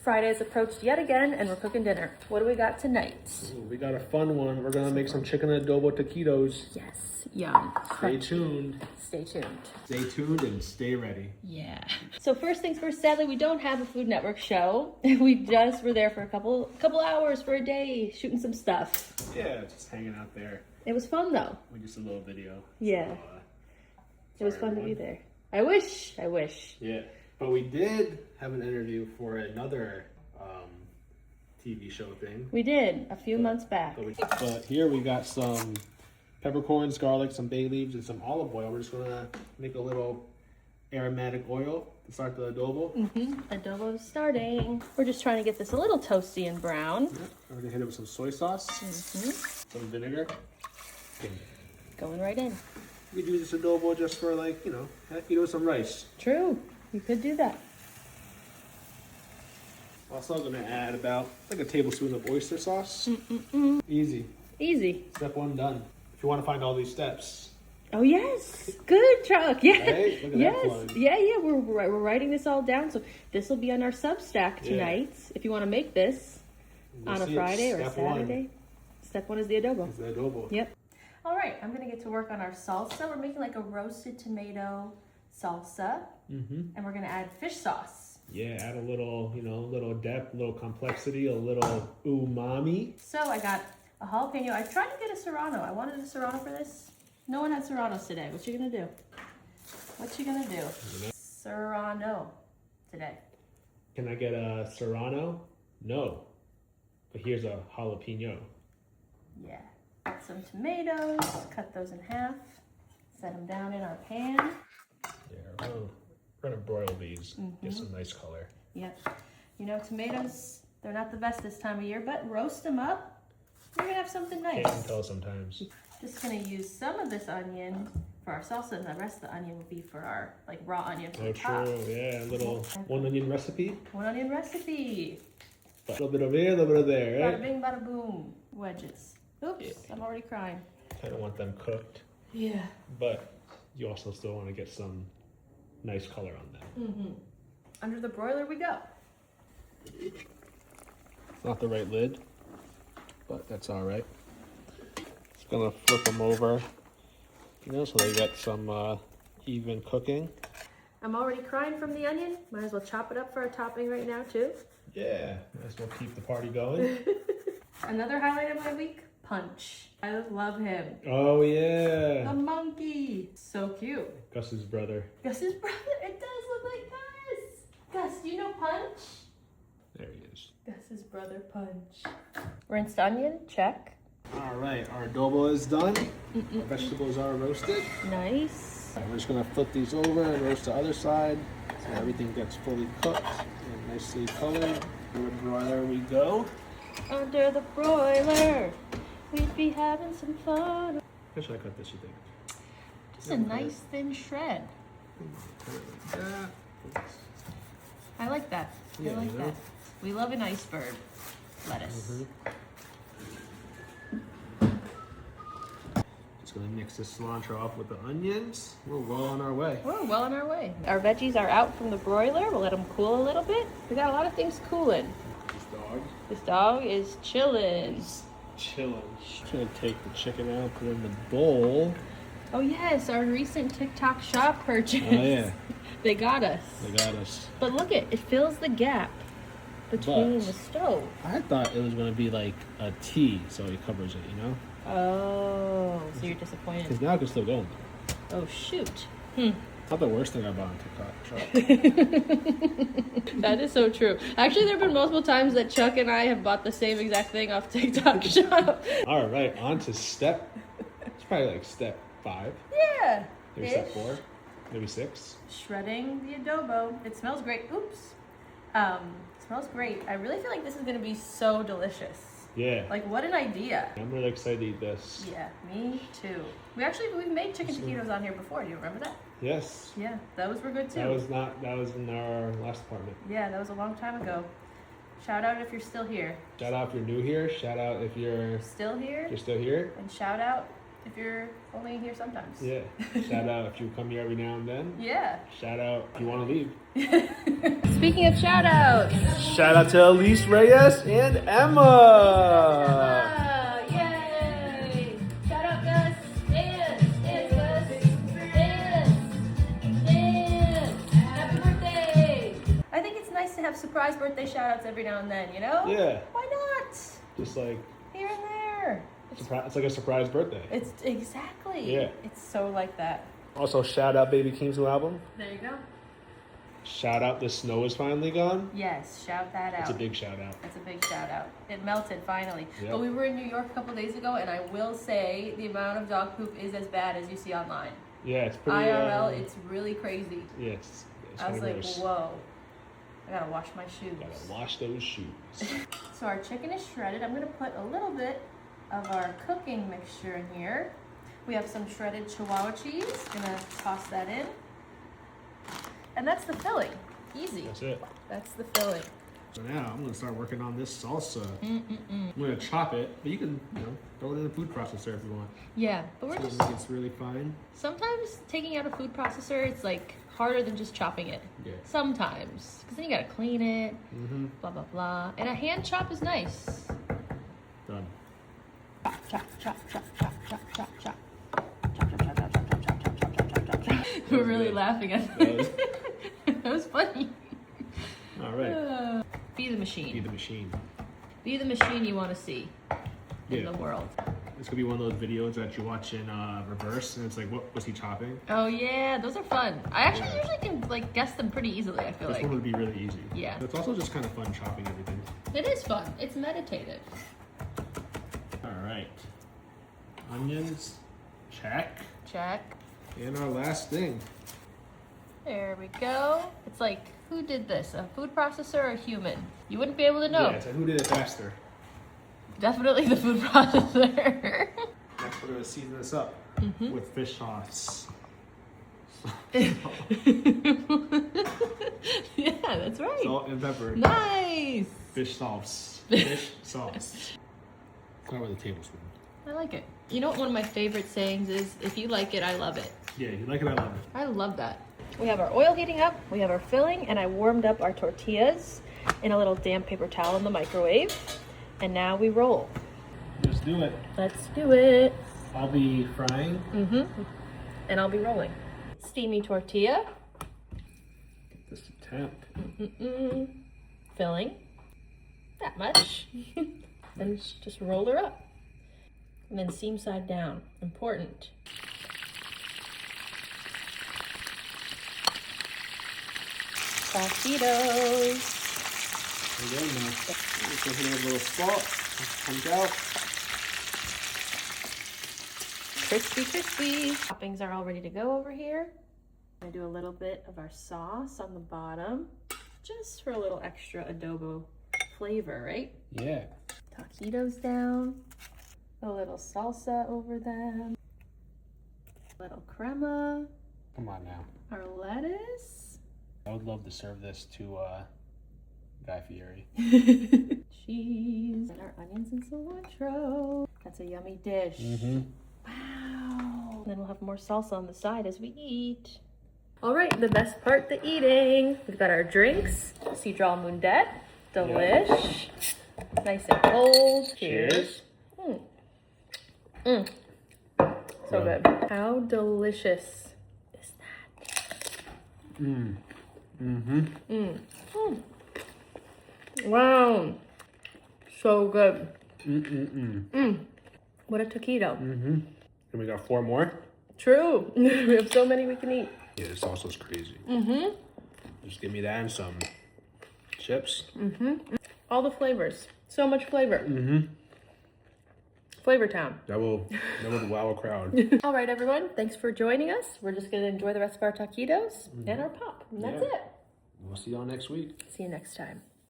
Friday has approached yet again, and we're cooking dinner. What do we got tonight? Ooh, we got a fun one. We're gonna make some chicken adobo taquitos. Yes, yum. Stay tuned. Stay tuned. Stay tuned and stay ready. Yeah. So first things first, sadly, we don't have a Food Network show. We just were there for a couple hours for a day, shooting some stuff. Yeah, just hanging out there. It was fun though. We just a little video. Yeah. So, It was fun to be there. I wish. Yeah, but we did have an interview for another TV show thing. We did, a few months back. But here we got some peppercorns, garlic, some bay leaves, and some olive oil. We're just gonna make a little aromatic oil to start the adobo. Adobo's starting. We're just trying to get this a little toasty and brown. Yep. We're gonna hit it with some soy sauce, some vinegar. Going right in. We do this adobo just for, like, you know, with some rice. True. You could do that. Also, I'm gonna add about like a tablespoon of oyster sauce. Easy. Easy. Step one done. If you want to find all these steps. Oh yes, good Chuck. Yeah, Right? Look at yes, that plug. yeah. We're writing this all down, so this will be on our Substack tonight. If you want to make this on a Friday or a Saturday. Step one is the adobo. It's the adobo. Yep. All right, I'm gonna get to work on our salsa. We're making like a roasted tomato salsa, and we're gonna add fish sauce. Yeah, add a little, you know, a little depth, a little complexity, a little umami. So I got a jalapeno. I tried to get a serrano. I wanted a serrano for this. No one had serranos today. What you gonna do? What you gonna do? Serrano today. Can I get a serrano? No. But here's a jalapeno. Yeah. Got some tomatoes. Cut those in half. Set them down in our pan. Yeah, we're gonna broil these. Get some nice color. Yep. You know, tomatoes, they're not the best this time of year, but roast them up. You're gonna have something nice. Can't tell sometimes. Just gonna use some of this onion for our salsa, and the rest of the onion will be for our like raw onion for the top. True. Yeah, a little one onion recipe. One onion recipe. A little bit of here, a little bit of there, Bada right? bing, bada boom. Wedges. Oops, I'm already crying. Kind of want them cooked, Yeah. but you also still want to get some nice color on them. Under the broiler we go. It's not the right lid, but that's all right. Just gonna flip them over, you know, so they get some even cooking. I'm already crying from the onion. Might as well chop it up for a topping right now too. Yeah, might as well keep the party going. Another highlight of my week, Punch. I love him. Oh yeah, The monkey. So cute. Gus's brother. Gus's brother. It does look like Gus. Gus, do you know Punch? There he is. Gus's brother, Punch. Rinsed onion, check. All right, our adobo is done. Our vegetables are roasted. Nice. All right, we're just gonna flip these over and roast the other side so everything gets fully cooked and nicely colored. Through the broiler we go. Under the broiler, we'd be having some fun. How should I cut this, you think? Just a nice thin shred. Cut it like that. I like that. Yeah, I like you know? that. We love an iceberg lettuce. Just gonna mix this cilantro up with the onions. We're well on our way. We're well on our way. Our veggies are out from the broiler. We'll let them cool a little bit. We got a lot of things cooling. This dog. This dog is chilling. Chilling. Just gonna take the chicken out, put it in the bowl. Oh yes, our recent TikTok shop purchase. Oh yeah, They got us. they got us. But look it fills the gap between But- the stove. I thought it was gonna be like a T, so it covers it, you know? Oh, so you're disappointed. Because now it can still go in there. Oh shoot. Not the worst thing I bought on TikTok. That is so true. Actually, there have been multiple times that Chuck and I have bought the same exact thing off TikTok shop. All right, on to step. It's probably like step 5, Yeah. maybe step 4, maybe 6. Shredding the adobo. It smells great. Oops. Smells great. I really feel like this is gonna be so delicious. Yeah. Like, what an idea. I'm really excited to eat this. Yeah, me too. We've made chicken taquitos on here before. Do you remember that? Yes. Yeah, those were good too. That was in our last apartment. Yeah, that was a long time ago. Shout out if you're still here. Shout out if you're new here. Shout out if you're Still here? still here. And shout out if you're only here sometimes. Yeah. Shout out if you come here every now and then. Yeah. Shout out if you want to leave. Speaking of shout outs. Shout out to Elise Reyes and Emma. Yay! Shout out Gus. Dance, Gus. Dance. Happy birthday. I think it's nice to have surprise birthday shout outs every now and then, you know? Yeah. Why not? Just like, Here and there. it's like a surprise birthday. It's exactly. Yeah. It's so like that. Also, shout out Baby King's new album. There you go. Shout out The Snow Is Finally Gone. Yes, shout that out. It's a big shout out. It's a big shout out. It melted finally. Yep. But we were in New York a couple days ago, and I will say the amount of dog poop is as bad as you see online. Yeah, it's pretty. IRL, it's really crazy. Yeah, it's I was like, gross. whoa. I gotta wash my shoes. Gotta wash those shoes. So our chicken is shredded. I'm gonna put a little bit of our cooking mixture in here. We have some shredded Chihuahua cheese. Gonna toss that in. And that's the filling. Easy. That's it. That's the filling. So now I'm gonna start working on this salsa. I'm gonna chop it, but you can, throw it in the food processor if you want. Yeah, but we're So just... it's really fine. Sometimes taking out a food processor, it's like harder than just chopping it. Yeah. Sometimes. Because then you gotta clean it, blah, blah, blah. And a hand chop is nice. Done. Chop, chop, chop, chop, chop, chop, chop, chop. Chop, chop, chop, chop, chop, chop, chop, chop, chop, chop, chop. We're really laughing at that. That was funny. All right. Be the machine. Be the machine. Be the machine you want to see in Yeah. the world. This could be one of those videos that you watch in reverse, and it's like, what was he chopping? Oh yeah, those are fun. I actually usually can like guess them pretty easily. I feel This like one would be really easy. Yeah. It's also just kind of fun chopping everything. it is fun. It's meditative. All right. Onions, check. Check. And our last thing. There we go. It's like, who did this? A food processor or a human? You wouldn't be able to know. Yeah, so who did it faster? Definitely the food processor. Next, we're gonna season this up with fish sauce. Yeah, that's right. Salt and pepper. Nice. Fish sauce. Fish sauce. Start with a tablespoon. I like it. You know what one of my favorite sayings is? If you like it, I love it. Yeah, you like it, I love it. I love that. We have our oil heating up, we have our filling, and I warmed up our tortillas in a little damp paper towel in the microwave. And now we roll. Let's do it. Let's do it. I'll be frying. And I'll be rolling. Steamy tortilla. Get this to temp. Filling. That much. Then just roll her up. And then seam side down. Important. Taquitos. There you go now. Just a little spot. Comes out. Crispy, crispy. Toppings are all ready to go over here. I'm gonna do a little bit of our sauce on the bottom, just for a little extra adobo flavor, right? Yeah. Taquitos down. A little salsa over them. A little crema. Come on now. Our lettuce. I would love to serve this to Guy Fieri. Cheese. And our onions and cilantro. That's a yummy dish. Wow. And then we'll have more salsa on the side as we eat. All right, the best part, the eating. We've got our drinks. Citral Mundet. Delish. Nice and cold. Cheers. So good. How delicious is that? Wow. So good. What a taquito. And we got 4 more. True. We have so many we can eat. Yeah, this sauce crazy. Just give me that and some chips. All the flavors. So much flavor. Flavor Town. That will wow a crowd. All right, everyone. Thanks for joining us. We're just going to enjoy the rest of our taquitos and our pop. And that's it. We'll see y'all next week. See you next time.